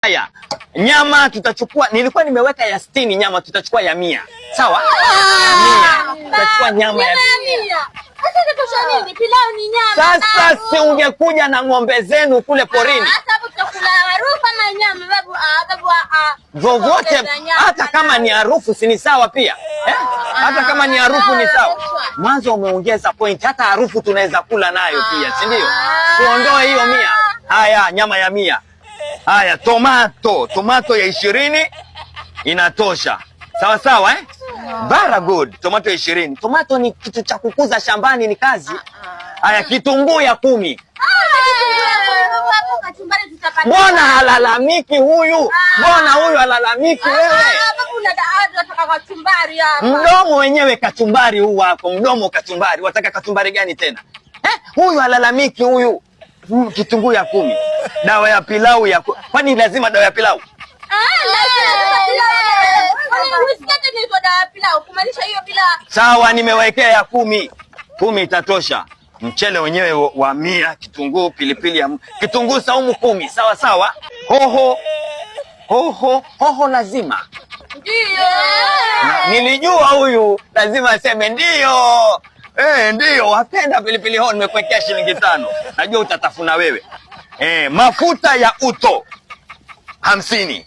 Haya, nyama tutachukua, nilikuwa nimeweka ya 60, nyama tutachukua ya 100. Sawa? 100. Tutachukua nyama ya 100. Pilau ni nyama. Sasa si ungekuja na ng'ombe zenu kule porini. Hata hapo tutakula harufu na nyama babu. Vovote hata kama ni harufu si ni sawa pia. Hata kama ni harufu ni sawa. Mwanzo umeongeza point, hata harufu tunaweza kula nayo pia, si ndio? Tuondoe hiyo 100. Haya, nyama ya 100. Haya, tomato ya 20 inatosha. Sawa sawa Very good. Tomato ya 20. Tomato ni kitu cha kukuza shambani, ni kazi. Haya, kitunguu ya 10. Mbona halalamiki huyu? Mbona huyu halalamiki wewe? Mdomo wenyewe kachumbari huu wako, mdomo kachumbari. Wataka kachumbari gani tena? Huyu halalamiki huyu. Kitunguu ya 10. Dawa ya pilau ya kwani lazima dawa ya pilau? Sawa, nimewekea ya 10. 10 itatosha. Mchele wenyewe wa 100, kitunguu, pilipili ya kitunguu saumu 10. Sawa sawa. Hoho lazima. Ndio. Nilijua huyu lazima aseme ndio. Ndio, wapenda pilipili hoho, nimekuwekea shilingi 5. Najua utatafuna wewe. Mafuta ya uto 50.